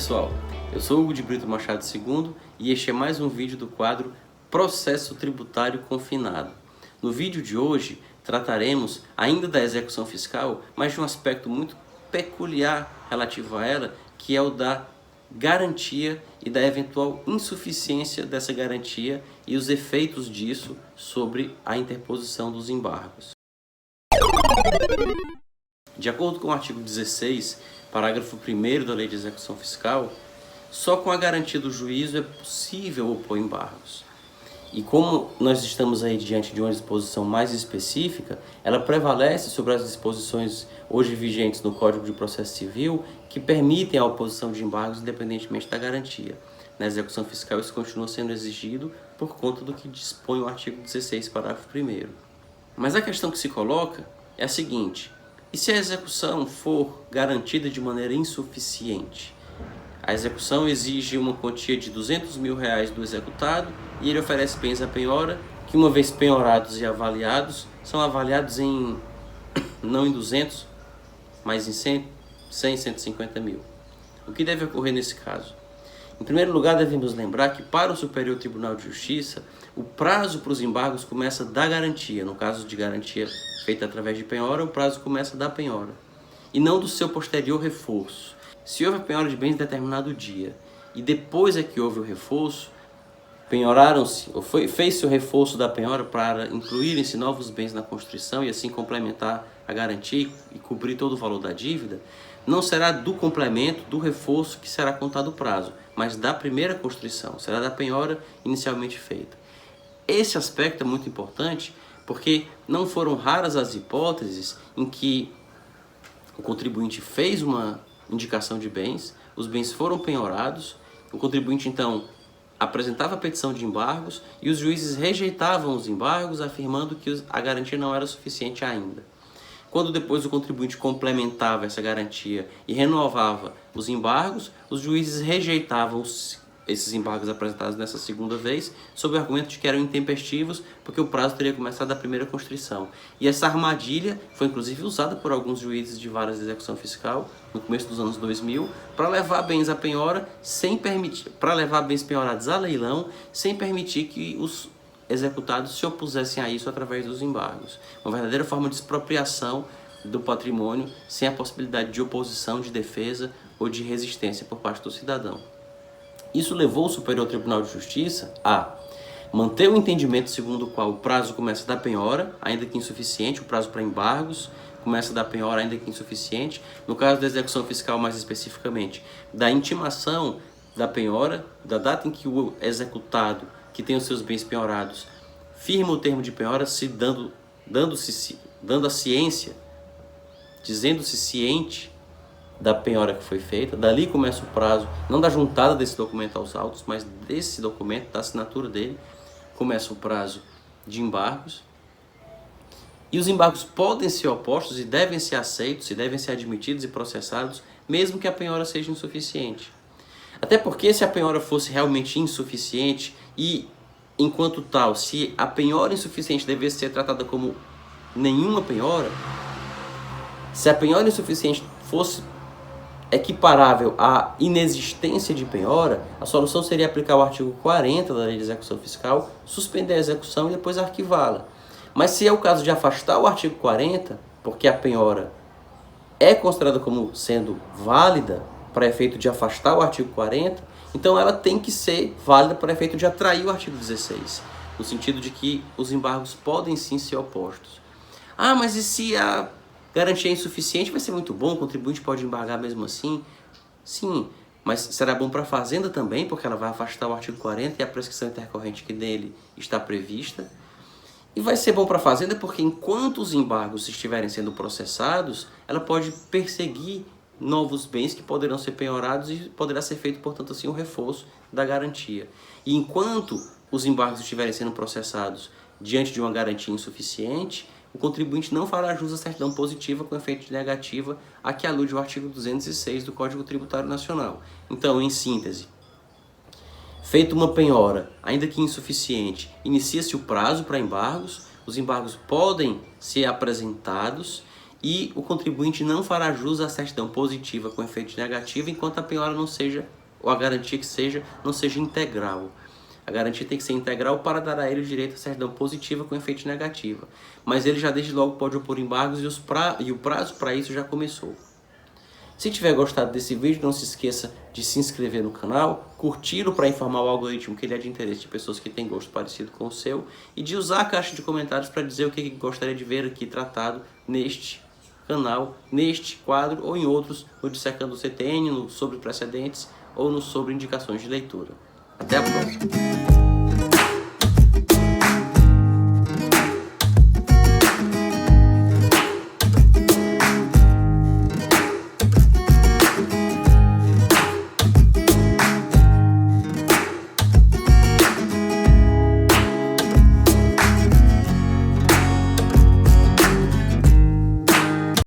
pessoal, eu sou Hugo de Brito Machado II e este é mais um vídeo do quadro Processo Tributário Confinado. No vídeo de hoje trataremos ainda da execução fiscal, mas de um aspecto muito peculiar relativo a ela, que é o da garantia e da eventual insuficiência dessa garantia e os efeitos disso sobre a interposição dos embargos. De acordo com o artigo 16, parágrafo 1º da Lei de Execução Fiscal, só com a garantia do juízo é possível opor embargos. E como nós estamos aí diante de uma disposição mais específica, ela prevalece sobre as disposições hoje vigentes no Código de Processo Civil que permitem a oposição de embargos independentemente da garantia. Na execução fiscal isso continua sendo exigido por conta do que dispõe o artigo 16, parágrafo 1º. Mas a questão que se coloca é a seguinte: e se a execução for garantida de maneira insuficiente? A execução exige uma quantia de R$200 mil do executado e ele oferece bens à penhora que, uma vez penhorados e avaliados, são avaliados não em 200, mas em 100, 150 mil. O que deve ocorrer nesse caso? Em primeiro lugar, devemos lembrar que para o Superior Tribunal de Justiça, o prazo para os embargos começa da garantia. No caso de garantia feita através de penhora, o prazo começa da penhora e não do seu posterior reforço. Se houve a penhora de bens em determinado dia e depois é que houve o reforço, penhoraram-se, ou fez-se o reforço da penhora para incluírem-se novos bens na Constituição e assim complementar a garantia e cobrir todo o valor da dívida, não será do complemento, do reforço que será contado o prazo, mas da primeira Constituição, será da penhora inicialmente feita. Esse aspecto é muito importante porque não foram raras as hipóteses em que o contribuinte fez uma indicação de bens, os bens foram penhorados, o contribuinte então apresentava a petição de embargos e os juízes rejeitavam os embargos, afirmando que a garantia não era suficiente ainda. Quando depois o contribuinte complementava essa garantia e renovava os embargos, os juízes rejeitavam esses embargos apresentados nessa segunda vez, sob o argumento de que eram intempestivos, porque o prazo teria começado da primeira constrição. E essa armadilha foi inclusive usada por alguns juízes de varas de execução fiscal no começo dos anos 2000 para levar bens à penhora para levar bens penhorados a leilão, sem permitir que os executados se opusessem a isso através dos embargos. Uma verdadeira forma de expropriação do patrimônio sem a possibilidade de oposição, de defesa ou de resistência por parte do cidadão. Isso levou o Superior Tribunal de Justiça a manter o entendimento segundo o qual o prazo começa da penhora, ainda que insuficiente, o prazo para embargos começa da penhora, ainda que insuficiente. No caso da execução fiscal, mais especificamente, da intimação da penhora, da data em que o executado, que tem os seus bens penhorados, firma o termo de penhora, dando a ciência, dizendo-se ciente da penhora que foi feita. Dali começa o prazo, não da juntada desse documento aos autos, mas desse documento, da assinatura dele, começa o prazo de embargos. E os embargos podem ser opostos e devem ser aceitos, e devem ser admitidos e processados, mesmo que a penhora seja insuficiente. Até porque se a penhora fosse realmente insuficiente e, enquanto tal, se a penhora insuficiente devesse ser tratada como nenhuma penhora, se a penhora insuficiente fosse equiparável à inexistência de penhora, a solução seria aplicar o artigo 40 da Lei de Execução Fiscal, suspender a execução e depois arquivá-la. Mas se é o caso de afastar o artigo 40, porque a penhora é considerada como sendo válida para efeito de afastar o artigo 40, então ela tem que ser válida para efeito de atrair o artigo 16, no sentido de que os embargos podem sim ser opostos. Ah, mas e se a garantia é insuficiente? Vai ser muito bom, o contribuinte pode embargar mesmo assim? Sim, mas será bom para a Fazenda também, porque ela vai afastar o artigo 40 e a prescrição intercorrente que nele está prevista. E vai ser bom para a Fazenda porque enquanto os embargos estiverem sendo processados, ela pode perseguir novos bens que poderão ser penhorados e poderá ser feito, portanto, assim, o reforço da garantia. E enquanto os embargos estiverem sendo processados diante de uma garantia insuficiente, o contribuinte não fará jus à certidão positiva com efeito de negativa a que alude o artigo 206 do Código Tributário Nacional. Então, em síntese, feita uma penhora, ainda que insuficiente, inicia-se o prazo para embargos, os embargos podem ser apresentados e o contribuinte não fará jus à certidão positiva com efeito negativo enquanto a penhora não seja, ou a garantia que seja, não seja integral. A garantia tem que ser integral para dar a ele o direito à certidão positiva com efeito negativa. Mas ele já desde logo pode opor embargos e o prazo para isso já começou. Se tiver gostado desse vídeo, não se esqueça de se inscrever no canal, curti-lo para informar o algoritmo que ele é de interesse de pessoas que têm gosto parecido com o seu e de usar a caixa de comentários para dizer o que gostaria de ver aqui tratado neste canal, neste quadro ou em outros, no Dissecando o CTN, no Sobre Precedentes ou no Sobre Indicações de Leitura. Até a próxima!